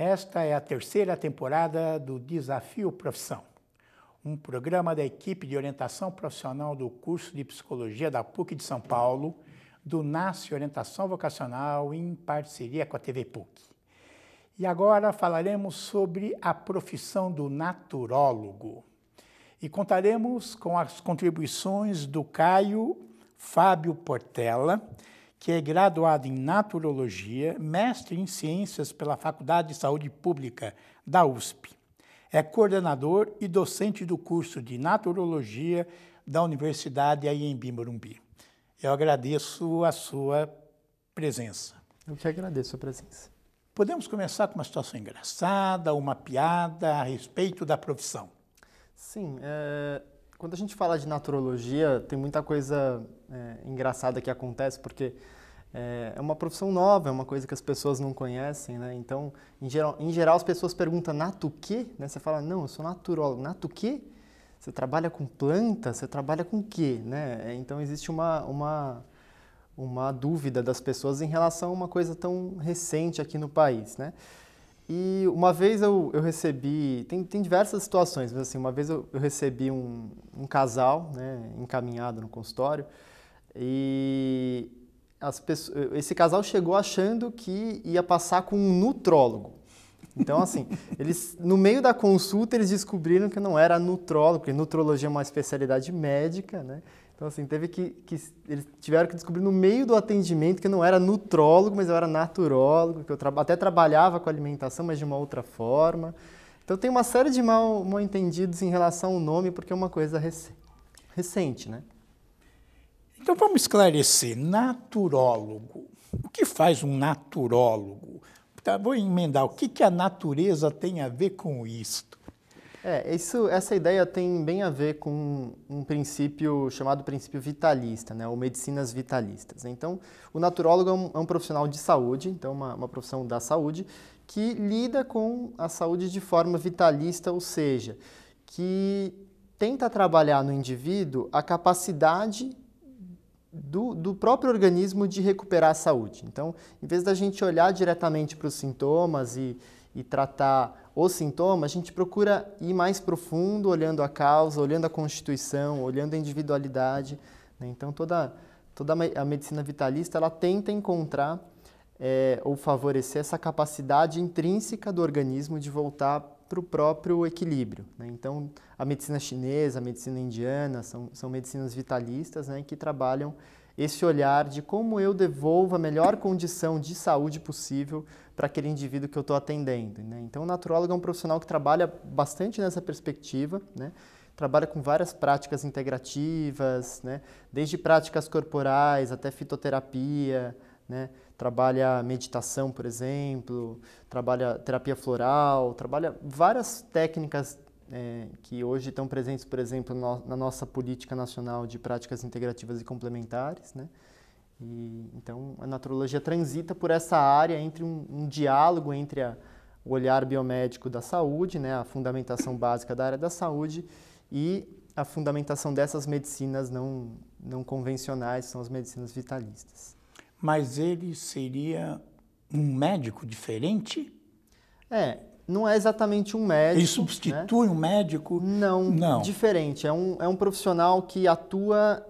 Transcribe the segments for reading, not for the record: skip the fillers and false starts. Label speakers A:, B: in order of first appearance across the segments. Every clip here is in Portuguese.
A: Esta é a terceira temporada do Desafio Profissão, um programa da equipe de orientação profissional do curso de Psicologia da PUC de São Paulo, do NASCE Orientação Vocacional, em parceria com a TV PUC. E agora falaremos sobre a profissão do naturólogo. E contaremos com as contribuições do Caio Fábio Portela, que é graduado em Naturologia, mestre em Ciências pela Faculdade de Saúde Pública da USP. É coordenador e docente do curso de Naturologia da Universidade Anhembi Morumbi. Eu agradeço a sua presença.
B: Eu que agradeço a presença.
A: Podemos começar com uma situação engraçada, uma piada a respeito da profissão.
B: Sim, quando a gente fala de naturologia, tem muita coisa engraçada que acontece, porque é uma profissão nova, é uma coisa que as pessoas não conhecem, né? Então, em geral as pessoas perguntam, nato o quê? Né? Você fala, não, eu sou naturólogo. Nato o quê? Você trabalha com planta? Você trabalha com o quê? Né? Então, existe uma dúvida das pessoas em relação a uma coisa tão recente aqui no país, né? E uma vez eu recebi, tem diversas situações, mas assim, uma vez eu recebi um casal, né, encaminhado no consultório, e esse casal chegou achando que ia passar com um nutrólogo. Então, assim, no meio da consulta, eles descobriram que não era nutrólogo, porque nutrologia é uma especialidade médica, né? Então, assim, eles tiveram que descobrir no meio do atendimento que eu não era nutrólogo, mas eu era naturólogo, que eu até trabalhava com alimentação, mas de uma outra forma. Então, tem uma série de mal-entendidos em relação ao nome, porque é uma coisa recente, né?
A: Então, vamos esclarecer. Naturólogo. O que faz um naturólogo? Tá, vou emendar. O que a natureza tem a ver com isto?
B: Essa ideia tem bem a ver com um princípio chamado princípio vitalista, né, ou medicinas vitalistas. Então, o naturólogo é um profissional de saúde, então uma profissão da saúde, que lida com a saúde de forma vitalista, ou seja, que tenta trabalhar no indivíduo a capacidade do próprio organismo de recuperar a saúde. Então, em vez da gente olhar diretamente para os sintomas e tratar os sintomas, a gente procura ir mais profundo, olhando a causa, olhando a constituição, olhando a individualidade, né? Então, toda a medicina vitalista, ela tenta encontrar ou favorecer essa capacidade intrínseca do organismo de voltar para o próprio equilíbrio, né? Então, a medicina chinesa, a medicina indiana, são medicinas vitalistas, né, que trabalham esse olhar de como eu devolvo a melhor condição de saúde possível para aquele indivíduo que eu estou atendendo, né? Então, o naturólogo é um profissional que trabalha bastante nessa perspectiva, né? Trabalha com várias práticas integrativas, né? Desde práticas corporais até fitoterapia, né? Trabalha meditação, por exemplo, trabalha terapia floral, trabalha várias técnicas que hoje estão presentes, por exemplo, na nossa política nacional de práticas integrativas e complementares, né? Então, a naturologia transita por essa área entre um diálogo entre o olhar biomédico da saúde, né, a fundamentação básica da área da saúde e a fundamentação dessas medicinas não convencionais, são as medicinas vitalistas.
A: Mas ele seria um médico diferente?
B: Não é exatamente um médico.
A: Ele substitui, né, um médico?
B: Não, diferente. É um profissional que atua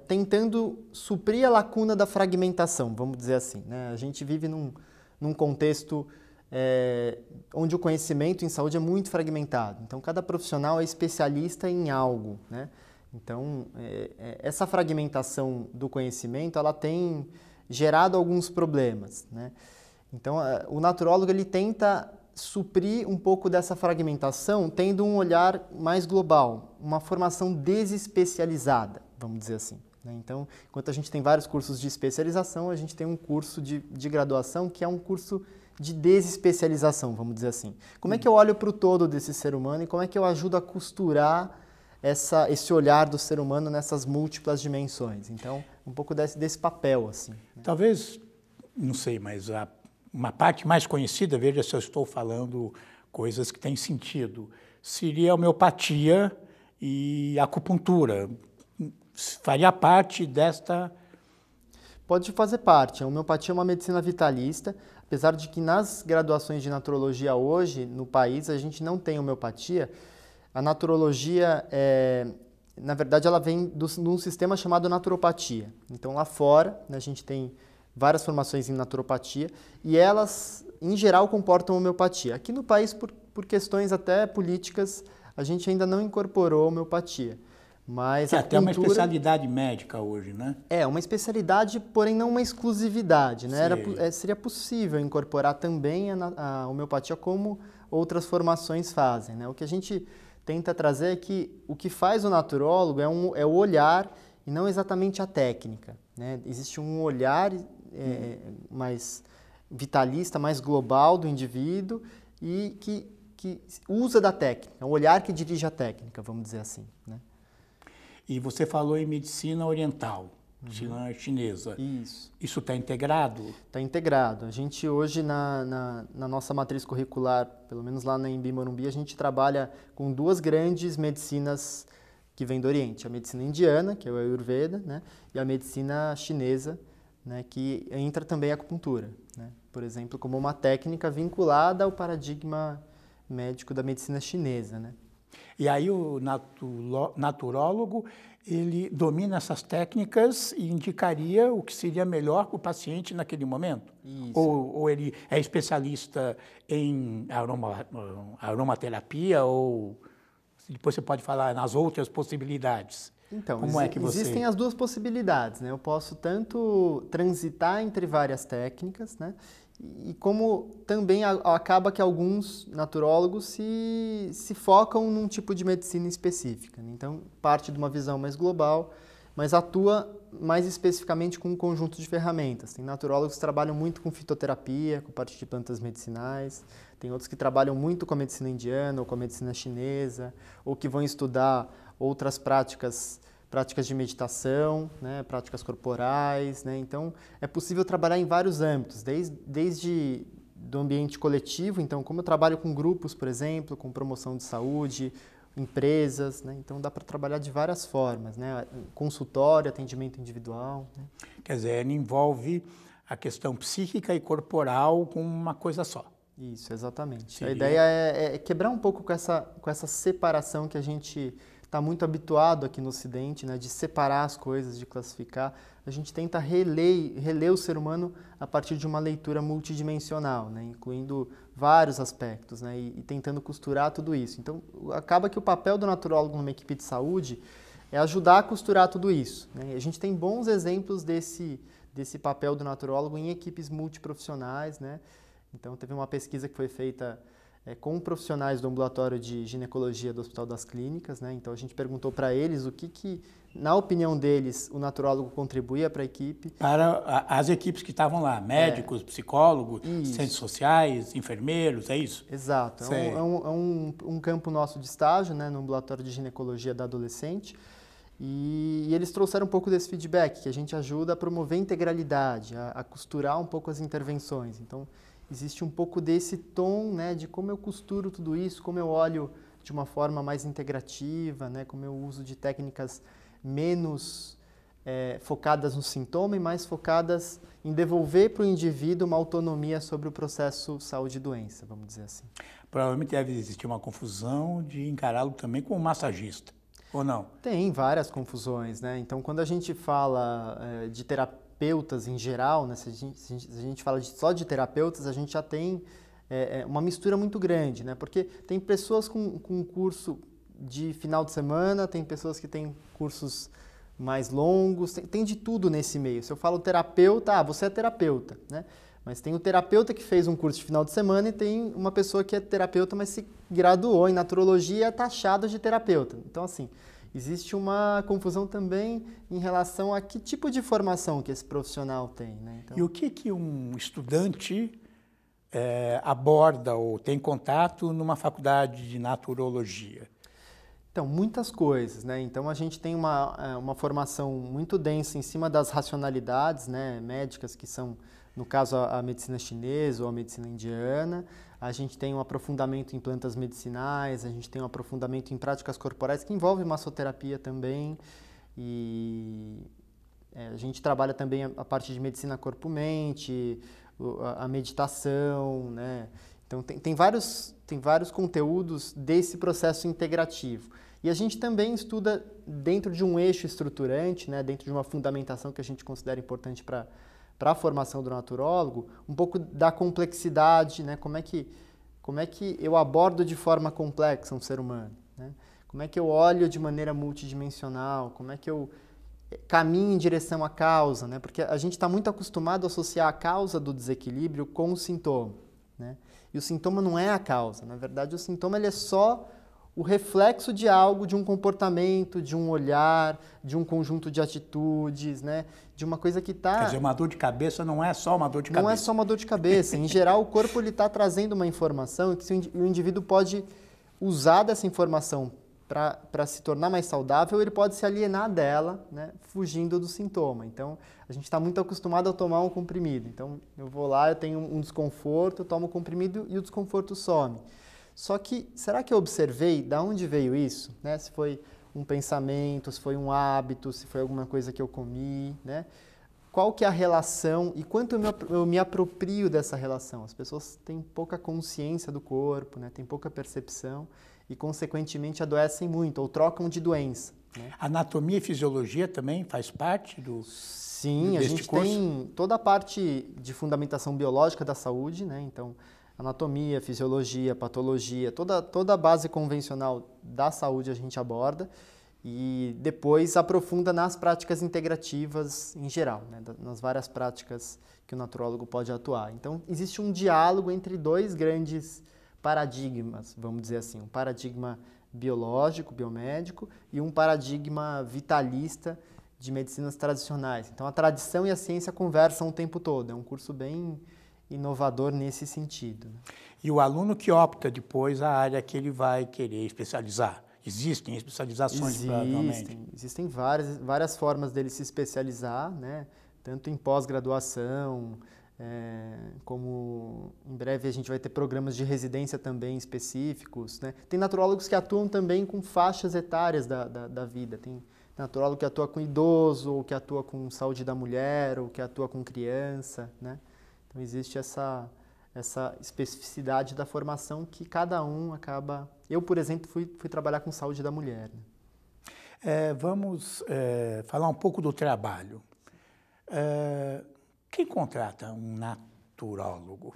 B: tentando suprir a lacuna da fragmentação, vamos dizer assim, né? A gente vive num contexto onde o conhecimento em saúde é muito fragmentado. Então, cada profissional é especialista em algo, né? Então, essa fragmentação do conhecimento, ela tem gerado alguns problemas, né? Então, o naturólogo, ele tenta suprir um pouco dessa fragmentação, tendo um olhar mais global, uma formação desespecializada, vamos dizer assim, né? Então, enquanto a gente tem vários cursos de especialização, a gente tem um curso de graduação que é um curso de desespecialização, vamos dizer assim. Como é que eu olho para o todo desse ser humano e como é que eu ajudo a costurar esse olhar do ser humano nessas múltiplas dimensões? Então, um pouco desse papel, assim, né?
A: Talvez, não sei, mas uma parte mais conhecida, veja se eu estou falando coisas que têm sentido, seria a homeopatia e a acupuntura. Faria parte desta
B: Pode fazer parte. A homeopatia é uma medicina vitalista, apesar de que nas graduações de naturologia hoje, no país, a gente não tem homeopatia. A naturologia, na verdade, ela vem de um sistema chamado naturopatia. Então, lá fora, né, a gente tem várias formações em naturopatia e elas, em geral, comportam homeopatia. Aqui no país, por questões até políticas, a gente ainda não incorporou homeopatia. Mas
A: é até uma especialidade médica hoje, né?
B: É, uma especialidade, porém não uma exclusividade, né? Seria possível incorporar também a homeopatia como outras formações fazem, né? O que a gente tenta trazer é que o que faz o naturólogo é o olhar e não exatamente a técnica, né? Existe um olhar mais vitalista, mais global do indivíduo e que usa da técnica, é um olhar que dirige a técnica, vamos dizer assim, né?
A: E você falou em medicina oriental, medicina chinesa.
B: Isso.
A: Isso está integrado?
B: Está integrado. A gente hoje, na nossa matriz curricular, pelo menos lá na Embi Morumbi, a gente trabalha com duas grandes medicinas que vêm do Oriente. A medicina indiana, que é o Ayurveda, né? E a medicina chinesa, né? Que entra também a acupuntura, né? Por exemplo, como uma técnica vinculada ao paradigma médico da medicina chinesa, né?
A: E aí o naturólogo, ele domina essas técnicas e indicaria o que seria melhor para o paciente naquele momento?
B: Isso.
A: Ou ele é especialista em aromaterapia, ou depois você pode falar nas outras possibilidades?
B: Então,
A: como é que
B: existem as duas possibilidades, né? Eu posso tanto transitar entre várias técnicas, né? E como também acaba que alguns naturólogos se focam num tipo de medicina específica, né? Então, parte de uma visão mais global, mas atua mais especificamente com um conjunto de ferramentas. Tem naturólogos que trabalham muito com fitoterapia, com parte de plantas medicinais, tem outros que trabalham muito com a medicina indiana ou com a medicina chinesa, ou que vão estudar outras práticas de meditação, né, práticas corporais, né? Então, é possível trabalhar em vários âmbitos, desde do ambiente coletivo, então, como eu trabalho com grupos, por exemplo, com promoção de saúde, empresas, né? Então, dá para trabalhar de várias formas, né? Consultório, atendimento individual, né?
A: Quer dizer, ele envolve a questão psíquica e corporal com uma coisa só.
B: Isso, exatamente.
A: Seria...
B: A ideia é quebrar um pouco com essa separação que a gente está muito habituado aqui no Ocidente, né, de separar as coisas, de classificar. A gente tenta reler o ser humano a partir de uma leitura multidimensional, né, incluindo vários aspectos, né, e tentando costurar tudo isso. Então, acaba que o papel do naturólogo numa equipe de saúde é ajudar a costurar tudo isso, né. A gente tem bons exemplos desse papel do naturólogo em equipes multiprofissionais, né. Então, teve uma pesquisa que foi feita com profissionais do ambulatório de ginecologia do Hospital das Clínicas, né? Então a gente perguntou para eles o que, na opinião deles, o naturólogo contribuía para a equipe.
A: Para as equipes que estavam lá, médicos, psicólogos, assistentes sociais, enfermeiros, é isso?
B: Exato. É um campo nosso de estágio, né, no ambulatório de ginecologia da adolescente. E eles trouxeram um pouco desse feedback, que a gente ajuda a promover a integralidade, a costurar um pouco as intervenções. Então, existe um pouco desse tom, né, de como eu costuro tudo isso, como eu olho de uma forma mais integrativa, né, como eu uso de técnicas menos focadas no sintoma e mais focadas em devolver para o indivíduo uma autonomia sobre o processo saúde e doença, vamos dizer assim.
A: Provavelmente deve existir uma confusão de encará-lo também como massagista, ou não?
B: Tem várias confusões, né? Então, quando a gente fala de terapeutas em geral, né? Se a gente fala só de terapeutas, a gente já tem uma mistura muito grande, né? Porque tem pessoas com curso de final de semana, tem pessoas que têm cursos mais longos, tem de tudo nesse meio. Se eu falo terapeuta, você é terapeuta, né? Mas tem o terapeuta que fez um curso de final de semana e tem uma pessoa que é terapeuta, mas se graduou em naturologia e é taxado de terapeuta. Então, assim, existe uma confusão também em relação a que tipo de formação que esse profissional tem, né? Então...
A: E o que um estudante aborda ou tem contato numa faculdade de naturologia?
B: Então, muitas coisas, né? Então, a gente tem uma formação muito densa em cima das racionalidades, né, médicas, que são, no caso, a medicina chinesa ou a medicina indiana. A gente tem um aprofundamento em plantas medicinais, a gente tem um aprofundamento em práticas corporais, que envolve massoterapia também. E A gente trabalha também a parte de medicina corpo-mente, a meditação, né? Então, tem vários conteúdos desse processo integrativo. E a gente também estuda dentro de um eixo estruturante, né? Dentro de uma fundamentação que a gente considera importante para a formação do naturólogo, um pouco da complexidade, né? Como é que eu abordo de forma complexa um ser humano, né? Como é que eu olho de maneira multidimensional, como é que eu caminho em direção à causa, né? Porque a gente está muito acostumado a associar a causa do desequilíbrio com o sintoma, né? E o sintoma não é a causa. Na verdade, o sintoma ele é só o reflexo de algo, de um comportamento, de um olhar, de um conjunto de atitudes, né? De uma coisa que está...
A: Quer dizer, uma dor de cabeça não é só uma dor de cabeça.
B: Não é só uma dor de cabeça. Em geral, o corpo está trazendo uma informação que o indivíduo pode usar dessa informação para se tornar mais saudável, ele pode se alienar dela, né, fugindo do sintoma. Então, a gente está muito acostumado a tomar um comprimido. Então, eu vou lá, eu tenho um desconforto, eu tomo o comprimido e o desconforto some. Só que, será que eu observei de onde veio isso? Né? Se foi um pensamento, se foi um hábito, se foi alguma coisa que eu comi, né? Qual que é a relação e quanto eu me aproprio dessa relação? As pessoas têm pouca consciência do corpo, né? Têm pouca percepção e, consequentemente, adoecem muito ou trocam de doença, né?
A: Anatomia e fisiologia também faz parte do
B: Sim, a gente
A: curso?
B: tem toda a parte de fundamentação biológica da saúde, né? Então, anatomia, fisiologia, patologia, toda a base convencional da saúde a gente aborda e depois aprofunda nas práticas integrativas em geral, né? Nas várias práticas que o naturólogo pode atuar. Então, existe um diálogo entre dois grandes paradigmas, vamos dizer assim, um paradigma biológico, biomédico e um paradigma vitalista de medicinas tradicionais. Então, a tradição e a ciência conversam o tempo todo. É um curso bem inovador nesse sentido.
A: E o aluno que opta depois a área que ele vai querer especializar? Existem especializações, provavelmente?
B: Existem várias formas dele se especializar, né? Tanto em pós-graduação, como em breve a gente vai ter programas de residência também específicos, né? Tem naturólogos que atuam também com faixas etárias da vida. Tem naturólogo que atua com idoso, ou que atua com saúde da mulher, ou que atua com criança, né? Então existe essa especificidade da formação que cada um acaba... Eu, por exemplo, fui trabalhar com saúde da mulher, né?
A: Vamos falar um pouco do trabalho. Quem contrata um naturólogo?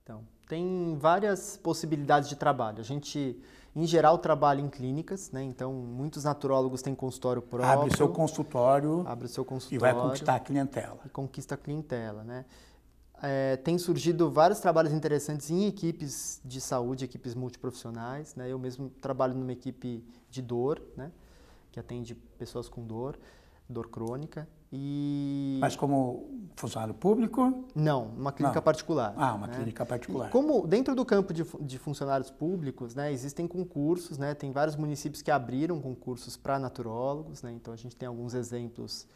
B: Então, tem várias possibilidades de trabalho. A gente, em geral, trabalha em clínicas, né? Então, muitos naturólogos têm consultório próprio.
A: Abre o seu consultório e vai conquistar a clientela.
B: E conquista a clientela, né? Tem surgido vários trabalhos interessantes em equipes de saúde, equipes multiprofissionais, né? Eu mesmo trabalho numa equipe de dor, né? Que atende pessoas com dor crônica.
A: Mas como funcionário público?
B: Não, uma clínica particular.
A: Uma clínica particular.
B: E como dentro do campo de funcionários públicos, né, existem concursos, né? Tem vários municípios que abriram concursos para naturólogos, né? Então a gente tem alguns exemplos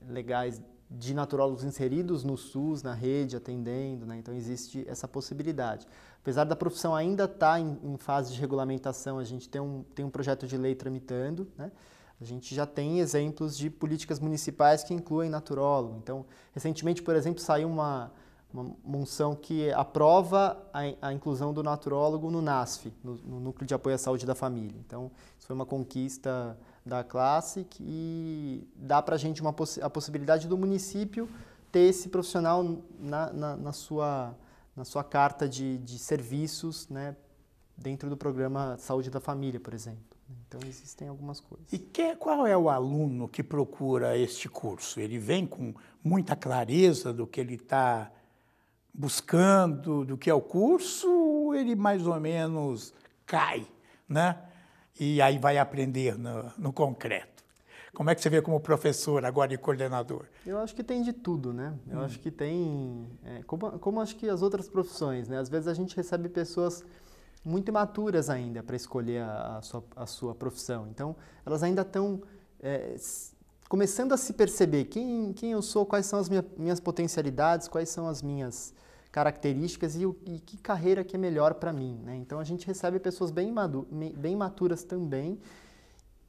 B: legais de naturólogos inseridos no SUS, na rede, atendendo, né? Então existe essa possibilidade. Apesar da profissão ainda estar em fase de regulamentação, a gente tem um projeto de lei tramitando, né? A gente já tem exemplos de políticas municipais que incluem naturólogo. Então, recentemente, por exemplo, saiu uma moção que aprova a inclusão do naturólogo no NASF, no Núcleo de Apoio à Saúde da Família. Então, isso foi uma conquista da classe que dá para a gente a possibilidade do município ter esse profissional na sua carta de serviços, né, dentro do programa Saúde da Família, por exemplo. Então, existem algumas coisas.
A: E qual é o aluno que procura este curso? Ele vem com muita clareza do que ele está buscando, do que é o curso, ou ele mais ou menos cai, né? E aí vai aprender no concreto? Como é que você vê como professor agora e coordenador?
B: Eu acho que tem de tudo, né? Eu acho que tem... como acho que as outras profissões, né? Às vezes a gente recebe pessoas muito imaturas ainda para escolher a sua profissão. Então, elas ainda estão começando a se perceber quem eu sou, quais são as minhas potencialidades, quais são as minhas características e que carreira que é melhor para mim, né? Então, a gente recebe pessoas bem maturas também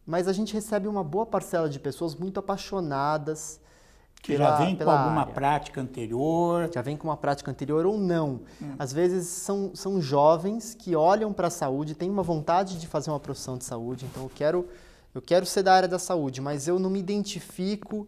B: mas a gente recebe uma boa parcela de pessoas muito apaixonadas
A: que já vem com alguma
B: área.
A: prática anterior.
B: Já vem com uma prática anterior ou não. Às vezes são jovens que olham para a saúde, têm uma vontade de fazer uma profissão de saúde, então eu quero ser da área da saúde, mas eu não me identifico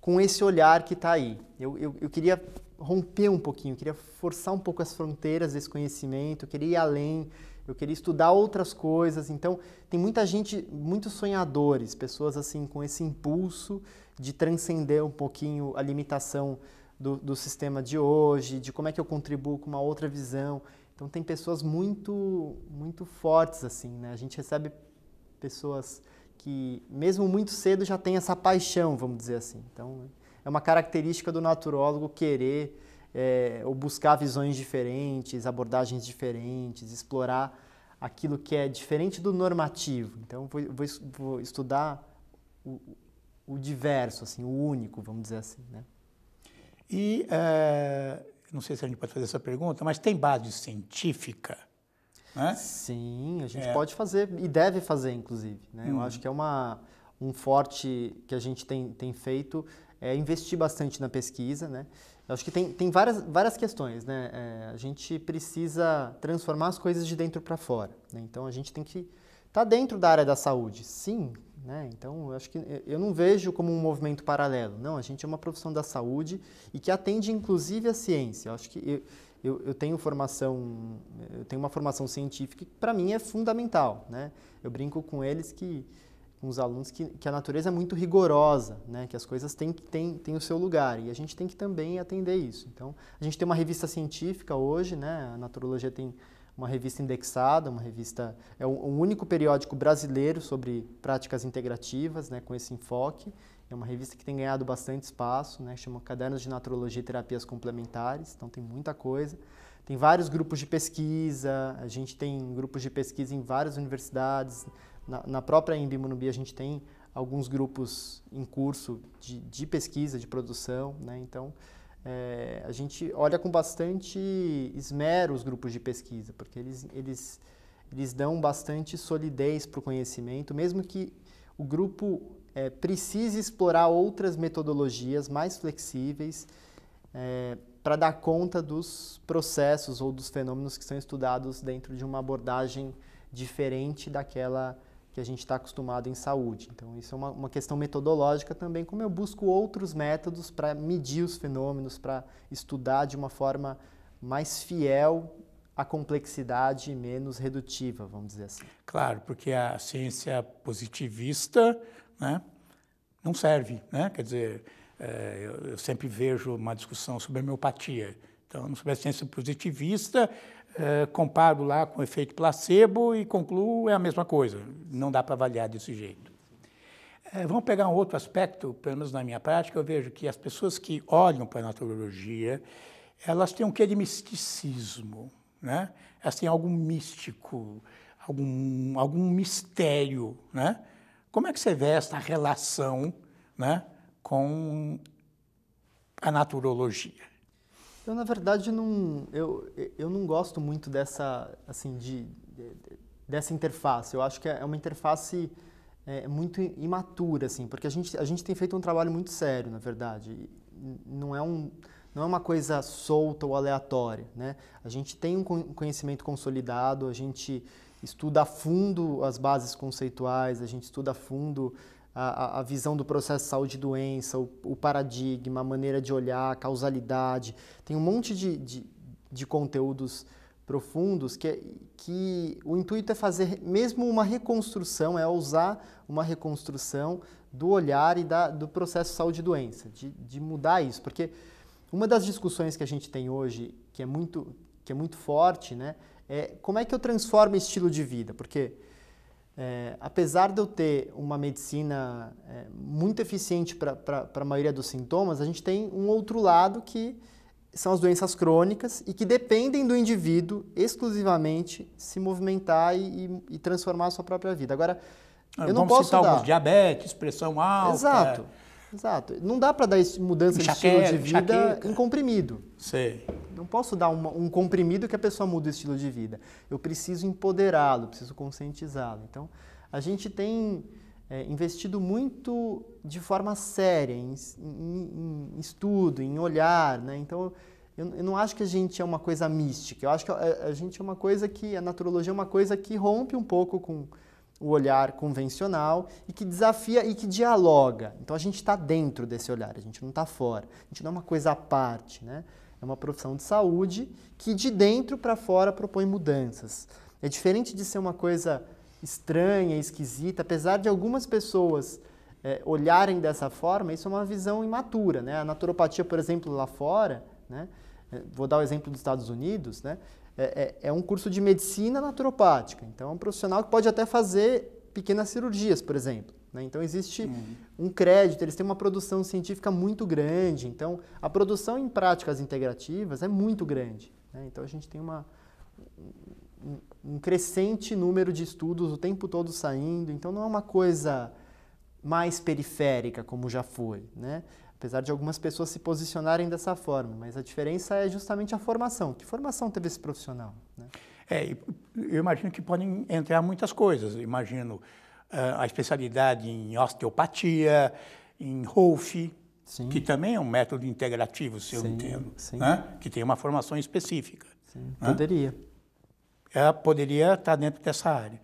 B: com esse olhar que está aí. Eu queria romper um pouquinho, eu queria forçar um pouco as fronteiras desse conhecimento, eu queria ir além, eu queria estudar outras coisas. Então, tem muita gente, muitos sonhadores, pessoas assim com esse impulso de transcender um pouquinho a limitação do sistema de hoje, de como é que eu contribuo com uma outra visão. Então, tem pessoas muito, muito fortes, assim, né? A gente recebe pessoas que, mesmo muito cedo, já têm essa paixão, vamos dizer assim. Então, é uma característica do naturólogo querer ou buscar visões diferentes, abordagens diferentes, explorar aquilo que é diferente do normativo. Então, vou estudar o diverso, assim, o único, vamos dizer assim, né?
A: E, não sei se a gente pode fazer essa pergunta, mas tem base científica, né?
B: Sim, a gente pode fazer e deve fazer, inclusive, né? Eu acho que é um forte que a gente tem feito é investir bastante na pesquisa, né? Eu acho que tem várias questões, né? A gente precisa transformar as coisas de dentro para fora, né? Então, a gente tem que estar dentro da área da saúde, sim, né? Então, eu acho que eu não vejo como um movimento paralelo. Não, a gente é uma profissão da saúde e que atende, inclusive, a ciência. Eu acho que eu tenho uma formação científica que, para mim, é fundamental, né? Eu brinco com eles com os alunos, que a natureza é muito rigorosa, né? Que as coisas têm o seu lugar e a gente tem que também atender isso. Então, a gente tem uma revista científica hoje, né? A Naturologia tem uma revista indexada, é o único periódico brasileiro sobre práticas integrativas, né? Com esse enfoque. É uma revista que tem ganhado bastante espaço, né? Chama Cadernos de Naturologia e Terapias Complementares, então tem muita coisa. Tem vários grupos de pesquisa, a gente tem grupos de pesquisa em várias universidades. Na própria Embi-Morumbi a gente tem alguns grupos em curso de pesquisa, de produção, né? Então, a gente olha com bastante esmero os grupos de pesquisa, porque eles dão bastante solidez para o conhecimento, mesmo que o grupo precise explorar outras metodologias mais flexíveis para dar conta dos processos ou dos fenômenos que são estudados dentro de uma abordagem diferente daquela que a gente está acostumado em saúde. Então, isso é uma questão metodológica também, como eu busco outros métodos para medir os fenômenos, para estudar de uma forma mais fiel à complexidade e menos redutiva, vamos dizer assim.
A: Claro, porque a ciência positivista, né, não serve, né? Quer dizer, eu sempre vejo uma discussão sobre homeopatia. Então, sobre a ciência positivista, comparo lá com o efeito placebo e concluo é a mesma coisa. Não dá para avaliar desse jeito. Vamos pegar um outro aspecto, pelo menos na minha prática, eu vejo que as pessoas que olham para a naturologia, elas têm um quê de misticismo, né? Elas têm algo místico, algum mistério, né? Como é que você vê essa relação, né, com a naturologia?
B: Eu, na verdade, eu não gosto muito dessa interface. Eu acho que é uma interface muito imatura, assim, porque a gente tem feito um trabalho muito sério, na verdade. Não é uma coisa solta ou aleatória, né? A gente tem um conhecimento consolidado, a gente estuda a fundo as bases conceituais, a gente estuda a fundo a visão do processo de saúde e doença, o paradigma, a maneira de olhar, a causalidade. Tem um monte de conteúdos profundos que o intuito é fazer mesmo uma reconstrução, é usar uma reconstrução do olhar e do processo de saúde e doença, de mudar isso. Porque uma das discussões que a gente tem hoje, que é muito forte, né, é como é que eu transformo estilo de vida, porque apesar de eu ter uma medicina muito eficiente para a maioria dos sintomas, a gente tem um outro lado que são as doenças crônicas e que dependem do indivíduo exclusivamente se movimentar e transformar a sua própria vida. Agora, eu não posso
A: citar alguns: diabetes, pressão alta.
B: Exato. Não dá para dar mudança de estilo de vida em comprimido.
A: Sei.
B: Não posso dar um comprimido que a pessoa muda o estilo de vida. Eu preciso empoderá-lo, preciso conscientizá-lo. Então, a gente tem investido muito de forma séria, em estudo, em olhar, né? Então, eu não acho que a gente é uma coisa mística, eu acho que a gente é uma coisa que, a naturologia é uma coisa que rompe um pouco com o olhar convencional e que desafia e que dialoga. Então, a gente está dentro desse olhar, a gente não está fora, a gente não é uma coisa à parte, né? É uma profissão de saúde que de dentro para fora propõe mudanças. É diferente de ser uma coisa estranha, esquisita, apesar de algumas pessoas olharem dessa forma, isso é uma visão imatura, né? A naturopatia, por exemplo, lá fora, né? Vou dar o exemplo dos Estados Unidos, né? É um curso de medicina naturopática, então é um profissional que pode até fazer pequenas cirurgias, por exemplo, né? Então existe um crédito, eles têm uma produção científica muito grande, então a produção em práticas integrativas é muito grande, né? Então a gente tem um crescente número de estudos o tempo todo saindo, então não é uma coisa mais periférica como já foi, né? Apesar de algumas pessoas se posicionarem dessa forma, mas a diferença é justamente a formação. Que formação teve esse profissional, né?
A: Eu imagino que podem entrar muitas coisas. Eu imagino a especialidade em osteopatia, em Rolf, que também é um método integrativo, se eu entendo, né? Que tem uma formação específica.
B: Sim, né? Poderia.
A: Ela poderia estar dentro dessa área.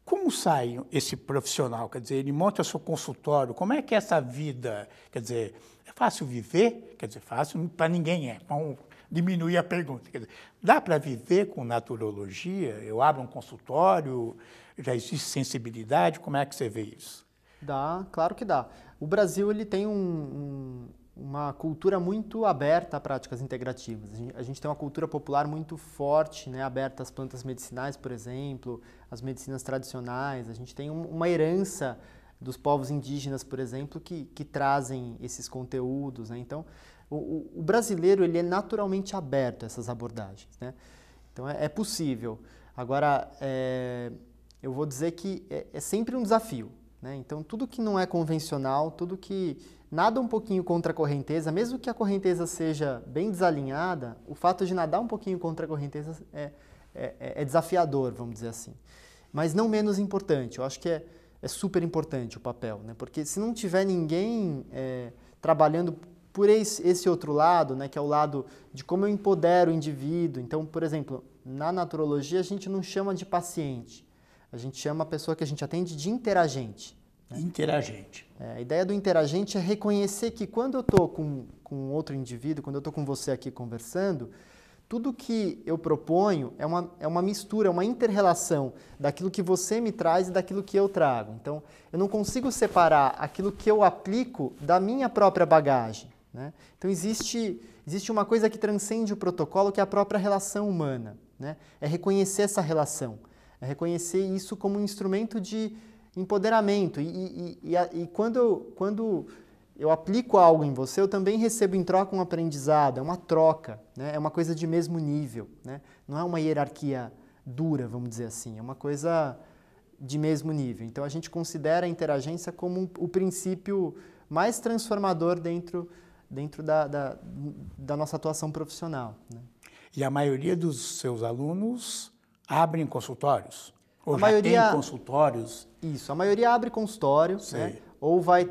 A: Como sai esse profissional? Quer dizer, ele monta seu consultório, como é que é essa vida? Quer dizer, é fácil viver? Quer dizer, fácil para ninguém é. Vamos diminuir a pergunta. Quer dizer, dá para viver com naturologia? Eu abro um consultório, já existe sensibilidade? Como é que você vê isso?
B: Dá, claro que dá. O Brasil ele tem uma cultura muito aberta a práticas integrativas. A gente tem uma cultura popular muito forte, né, aberta às plantas medicinais, por exemplo, às medicinas tradicionais. A gente tem uma herança dos povos indígenas, por exemplo, que trazem esses conteúdos, né? Então, o brasileiro ele é naturalmente aberto a essas abordagens, né? Então, é possível. Agora, eu vou dizer que é sempre um desafio, né? Então, tudo que não é convencional, tudo que nada um pouquinho contra a correnteza, mesmo que a correnteza seja bem desalinhada, o fato de nadar um pouquinho contra a correnteza é desafiador, vamos dizer assim. Mas não menos importante, eu acho que é super importante o papel, né? Porque se não tiver ninguém trabalhando por esse outro lado, né, que é o lado de como eu empodero o indivíduo. Então, por exemplo, na naturologia a gente não chama de paciente, a gente chama a pessoa que a gente atende de interagente.
A: Interagente.
B: A ideia do interagente é reconhecer que quando eu estou com outro indivíduo, quando eu estou com você aqui conversando, tudo que eu proponho é uma mistura, é uma inter-relação daquilo que você me traz e daquilo que eu trago. Então, eu não consigo separar aquilo que eu aplico da minha própria bagagem, né? Então, existe uma coisa que transcende o protocolo, que é a própria relação humana, né? É reconhecer essa relação, é reconhecer isso como um instrumento de empoderamento. E quando eu aplico algo em você, eu também recebo em troca um aprendizado, é uma troca, né? É uma coisa de mesmo nível, né? Não é uma hierarquia dura, vamos dizer assim, é uma coisa de mesmo nível. Então, a gente considera a interagência como o princípio mais transformador dentro da nossa atuação profissional, né?
A: E a maioria dos seus alunos abrem consultórios? Ou
B: tem
A: consultórios?
B: Isso, a maioria abre consultório, né? Ou vai...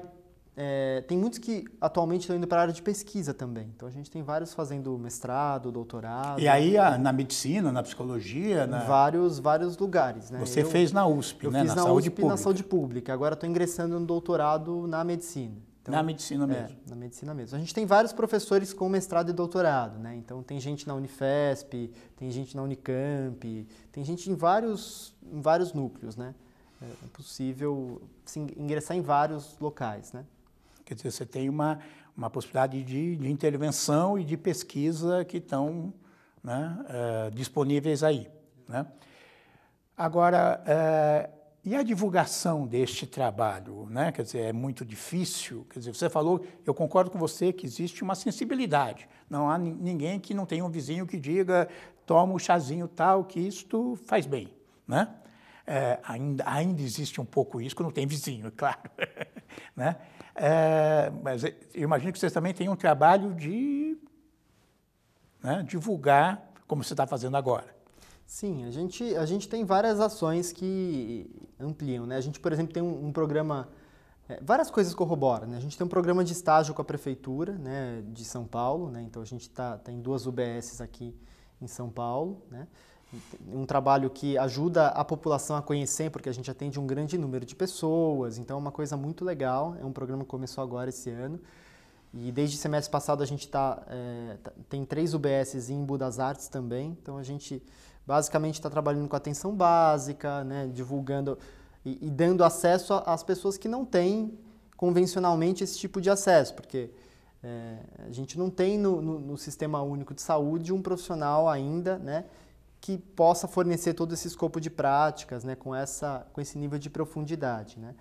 B: tem muitos que atualmente estão indo para a área de pesquisa também. Então, a gente tem vários fazendo mestrado, doutorado.
A: E aí, na medicina, na psicologia?
B: Em vários lugares, né?
A: Você fez na USP, né?
B: Eu fiz na USP na saúde pública. Agora estou ingressando no doutorado na medicina. Então,
A: na medicina mesmo?
B: Na medicina mesmo. A gente tem vários professores com mestrado e doutorado, né? Então, tem gente na Unifesp, tem gente na Unicamp, tem gente em vários núcleos, né? É possível ingressar em vários locais, né?
A: Quer dizer, você tem uma possibilidade de intervenção e de pesquisa que estão, né, disponíveis aí, né? Agora, e a divulgação deste trabalho, né? Quer dizer, é muito difícil. Quer dizer, você falou, eu concordo com você que existe uma sensibilidade. Não há ninguém que não tenha um vizinho que diga, toma um chazinho tal, que isto faz bem, né? Ainda existe um pouco isso, quando não tem vizinho, é claro. Né? Mas eu imagino que vocês também têm um trabalho de, né, divulgar, como você está fazendo agora.
B: Sim, a gente tem várias ações que ampliam, né? A gente, por exemplo, tem um programa, várias coisas corroboram, né? A gente tem um programa de estágio com a Prefeitura, né, de São Paulo, né? Então a gente tem 2 UBSs aqui em São Paulo, né? Um trabalho que ajuda a população a conhecer, porque a gente atende um grande número de pessoas, então é uma coisa muito legal, é um programa que começou agora esse ano. E desde o semestre passado a gente tem 3 UBSs em Embu das Artes também, então a gente basicamente está trabalhando com atenção básica, né, divulgando e dando acesso às pessoas que não têm convencionalmente esse tipo de acesso, porque a gente não tem no Sistema Único de Saúde um profissional ainda, né, que possa fornecer todo esse escopo de práticas, né, com esse nível de profundidade, né.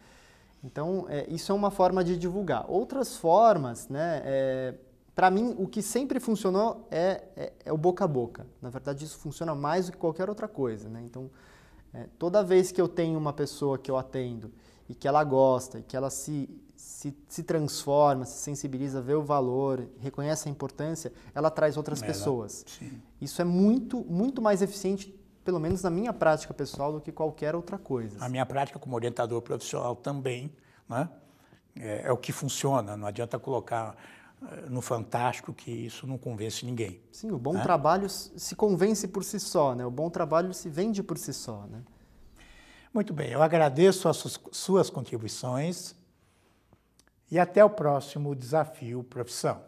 B: Então, isso é uma forma de divulgar. Outras formas, né, para mim, o que sempre funcionou é o boca a boca. Na verdade, isso funciona mais do que qualquer outra coisa, né? Então, toda vez que eu tenho uma pessoa que eu atendo e que ela gosta, e que ela se transforma, se sensibiliza, vê o valor, reconhece a importância, ela traz outras pessoas.
A: Sim.
B: Isso é muito, muito mais eficiente, pelo menos na minha prática pessoal, do que qualquer outra coisa.
A: A minha prática como orientador profissional também, né, é o que funciona. Não adianta colocar no fantástico que isso não convence ninguém.
B: Sim, o bom trabalho se convence por si só, né? O bom trabalho se vende por si só, né?
A: Muito bem, eu agradeço as suas contribuições e até o próximo Desafio Profissão.